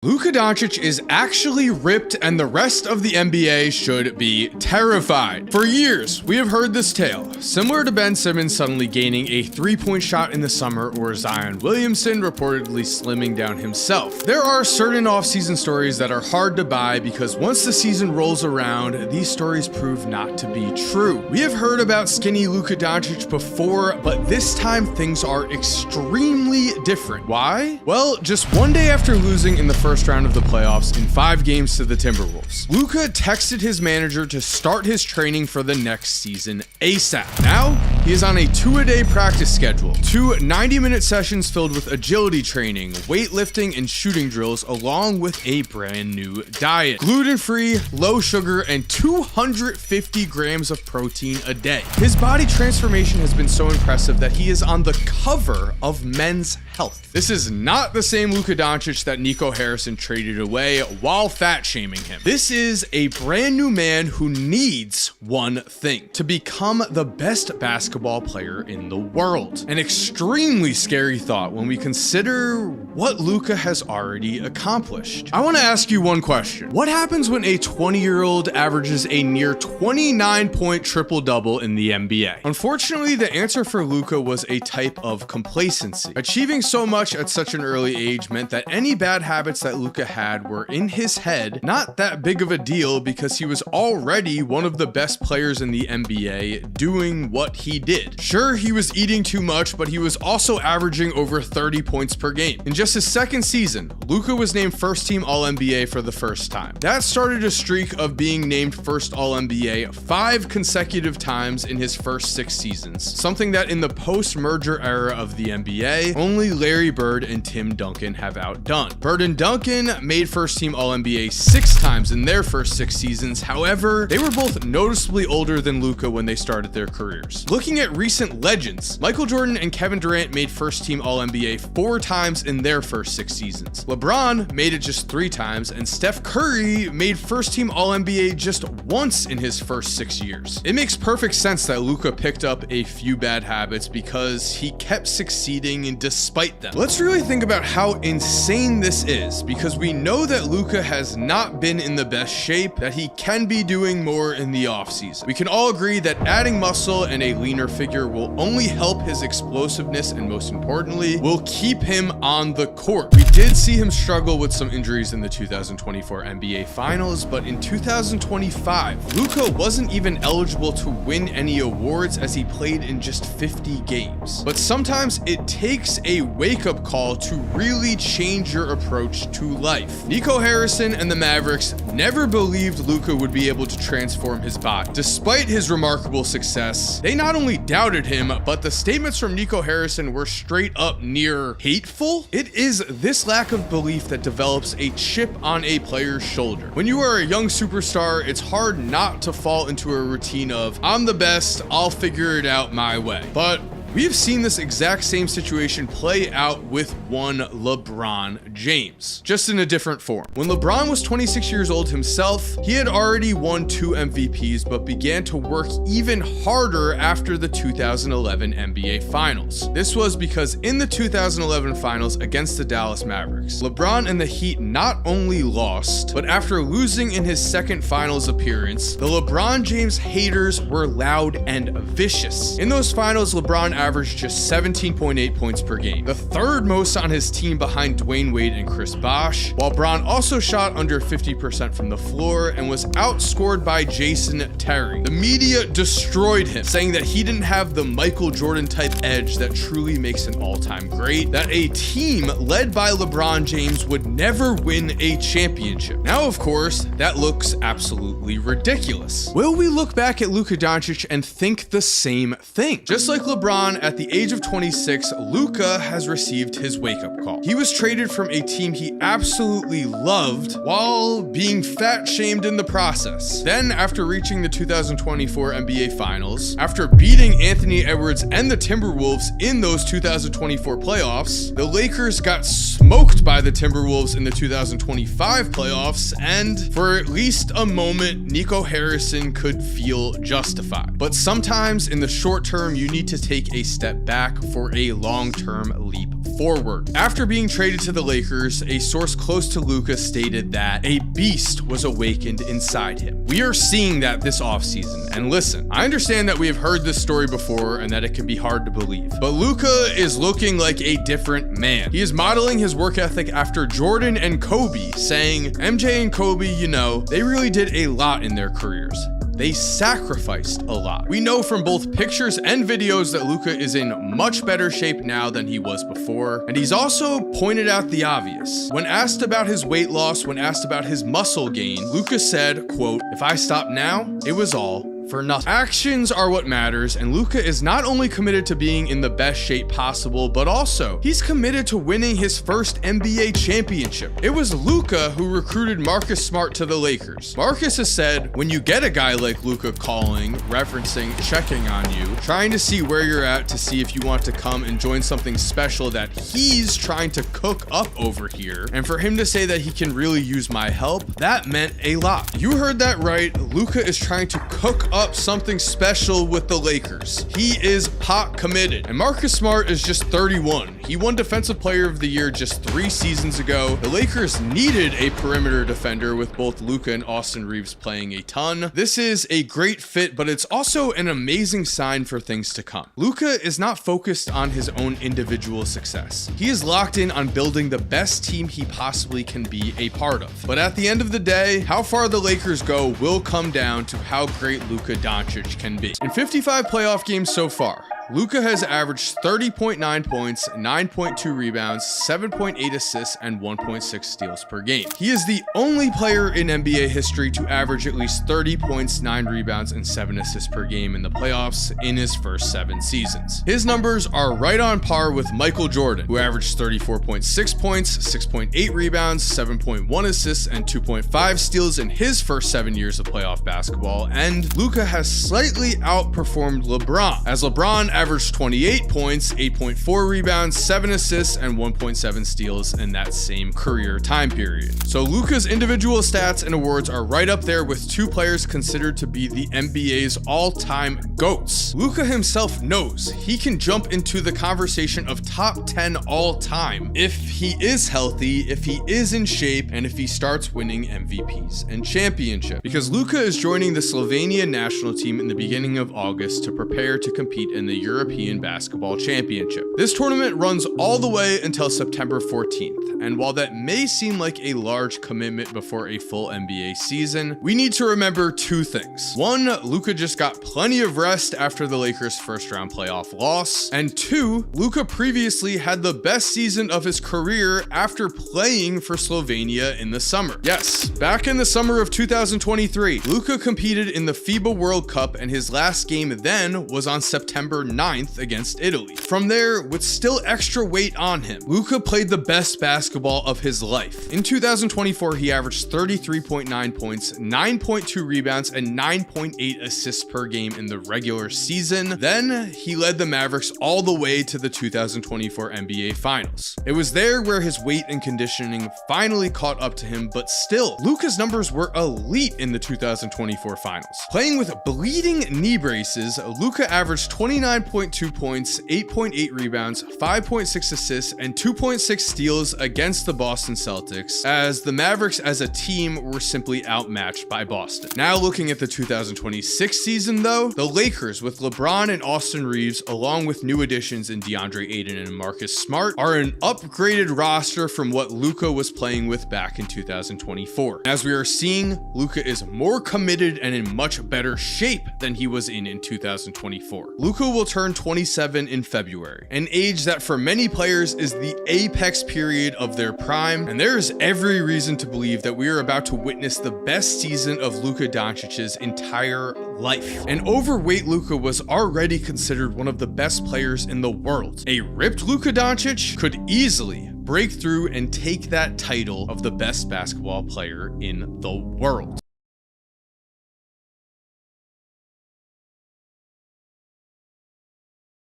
Luka Doncic is actually ripped and the rest of the NBA should be terrified. For years, we have heard this tale, similar to Ben Simmons suddenly gaining a three-point shot in the summer or Zion Williamson reportedly slimming down himself. There are certain off-season stories that are hard to buy because once the season rolls around, these stories prove not to be true. We have heard about skinny Luka Doncic before, but this time things are extremely different. Why? Well, just one day after losing in the first round of the playoffs in 5 games to the Timberwolves, Luka texted his manager to start his training for the next season ASAP. Now, he is on a 2-a-day practice schedule, 2 90-minute sessions filled with agility training, weightlifting, and shooting drills, along with a brand new diet. Gluten-free, low sugar, and 250 grams of protein a day. His body transformation has been so impressive that he is on the cover of Men's Health. This is not the same Luka Doncic that Nico Harrison traded away while fat shaming him. This is a brand new man who needs one thing: to become the best basketball player in the world. An extremely scary thought when we consider what Luka has already accomplished. I want to ask you one question. What happens when a 20-year-old averages a near 29-point triple-double in the NBA? Unfortunately, the answer for Luka was a type of complacency. Achieving so much at such an early age meant that any bad habits that Luka had were in his head not that big of a deal because he was already one of the best players in the NBA doing what he did. Sure, he was eating too much, but he was also averaging over 30 points per game. In just his second season, Luka was named first-team All-NBA for the first time. That started a streak of being named first All-NBA 5 consecutive times in his first 6 seasons, something that in the post-merger era of the NBA, only Larry Bird and Tim Duncan have outdone. Bird and Duncan made first-team All-NBA 6 times in their first 6 seasons. However, they were both noticeably older than Luka when they started their careers. Looking at recent legends, Michael Jordan and Kevin Durant made first-team All-NBA 4 times in their first 6 seasons. LeBron made it just 3 times, and Steph Curry made first-team All-NBA just once in his first 6 years. It makes perfect sense that Luka picked up a few bad habits because he kept succeeding and despite them. Let's really think about how insane this is, because we know that Luka has not been in the best shape, that he can be doing more in the offseason. We can all agree that adding muscle and a leaner figure will only help his explosiveness and, most importantly, will keep him on the court. We did see him struggle with some injuries in the 2024 NBA Finals, but in 2025, Luka wasn't even eligible to win any awards as he played in just 50 games. But sometimes it takes a wake-up call to really change your approach to life. Nico Harrison and the Mavericks never believed Luka would be able to transform his body. Despite his remarkable success, they not only doubted him, but the statements from Nico Harrison were straight up near hateful. It is this lack of belief that develops a chip on a player's shoulder. When you are a young superstar, it's hard not to fall into a routine of, I'm the best, I'll figure it out my way. But we've seen this exact same situation play out with one LeBron James, just in a different form. When LeBron was 26 years old himself, he had already won 2 MVPs, but began to work even harder after the 2011 NBA Finals. This was because in the 2011 Finals against the Dallas Mavericks, LeBron and the Heat not only lost, but after losing in his second Finals appearance, the LeBron James haters were loud and vicious. In those Finals, LeBron averaged just 17.8 points per game, the 3rd most on his team behind Dwayne Wade and Chris Bosh, while Bron also shot under 50% from the floor and was outscored by Jason Terry. The media destroyed him, saying that he didn't have the Michael Jordan type edge that truly makes an all-time great, that a team led by LeBron James would never win a championship. Now, of course, that looks absolutely ridiculous. Will we look back at Luka Doncic and think the same thing? Just like LeBron, at the age of 26, Luka has received his wake-up call. He was traded from a team he absolutely loved while being fat-shamed in the process. Then, after reaching the 2024 NBA Finals, after beating Anthony Edwards and the Timberwolves in those 2024 playoffs, the Lakers got smoked by the Timberwolves in the 2025 playoffs, and for at least a moment, Nico Harrison could feel justified. But sometimes in the short term, you need to take a step back for a long-term leap forward. After being traded to the Lakers, a source close to Luka stated that a beast was awakened inside him. We are seeing that this offseason, and listen, I understand that we have heard this story before and that it can be hard to believe, but Luka is looking like a different man. He is modeling his work ethic after Jordan and Kobe, saying, MJ and Kobe, you know, they really did a lot in their careers. They sacrificed a lot. We know from both pictures and videos that Luka is in much better shape now than he was before, and he's also pointed out the obvious. When asked about his weight loss, when asked about his muscle gain, Luka said, quote, "If I stop now, it was all for nothing." Actions are what matters, and Luka is not only committed to being in the best shape possible, but also he's committed to winning his first NBA championship. It was Luka who recruited Marcus Smart to the Lakers. Marcus has said, when you get a guy like Luka calling, referencing, checking on you, trying to see where you're at to see if you want to come and join something special that he's trying to cook up over here, and for him to say that he can really use my help, that meant a lot. You heard that right. Luka is trying to cook up something special with the Lakers. He is pot committed. And Marcus Smart is just 31. He won Defensive Player of the Year just 3 seasons ago. The Lakers needed a perimeter defender with both Luka and Austin Reeves playing a ton. This is a great fit, but it's also an amazing sign for things to come. Luka is not focused on his own individual success. He is locked in on building the best team he possibly can be a part of. But at the end of the day, how far the Lakers go will come down to how great Luka Doncic can be. In 55 playoff games so far, Luka has averaged 30.9 points, 9.2 rebounds, 7.8 assists, and 1.6 steals per game. He is the only player in NBA history to average at least 30 points, 9 rebounds, and 7 assists per game in the playoffs in his first 7 seasons. His numbers are right on par with Michael Jordan, who averaged 34.6 points, 6.8 rebounds, 7.1 assists, and 2.5 steals in his first 7 years of playoff basketball, and Luka has slightly outperformed LeBron, as LeBron averaged 28 points, 8.4 rebounds, 7 assists, and 1.7 steals in that same career time period. So Luka's individual stats and awards are right up there with 2 players considered to be the NBA's all-time GOATs. Luka himself knows he can jump into the conversation of top 10 all-time if he is healthy, if he is in shape, and if he starts winning MVPs and championships. Because Luka is joining the Slovenia national team in the beginning of August to prepare to compete in the European Basketball Championship. This tournament runs all the way until September 14th, and while that may seem like a large commitment before a full NBA season, we need to remember 2 things. 1, Luka just got plenty of rest after the Lakers' first round playoff loss, and 2, Luka previously had the best season of his career after playing for Slovenia in the summer. Yes, back in the summer of 2023, Luka competed in the FIBA World Cup, and his last game then was on September 9th against Italy. From there, with still extra weight on him, Luka played the best basketball of his life. In 2024, he averaged 33.9 points, 9.2 rebounds, and 9.8 assists per game in the regular season. Then, he led the Mavericks all the way to the 2024 NBA Finals. It was there where his weight and conditioning finally caught up to him, but still, Luka's numbers were elite in the 2024 Finals. Playing with bleeding knee braces, Luka averaged 29.2 points, 8.8 rebounds, 5.6 assists, and 2.6 steals against the Boston Celtics, as the Mavericks as a team were simply outmatched by Boston. Now looking at the 2026 season though, the Lakers with LeBron and Austin Reeves, along with new additions in DeAndre Ayton and Marcus Smart, are an upgraded roster from what Luka was playing with back in 2024. As we are seeing, Luka is more committed and in much better shape than he was in 2024. Luka will turn 27 in February, an age that for many players is the apex period of their prime, and there is every reason to believe that we are about to witness the best season of Luka Doncic's entire life. An overweight Luka was already considered one of the best players in the world. A ripped Luka Doncic could easily break through and take that title of the best basketball player in the world.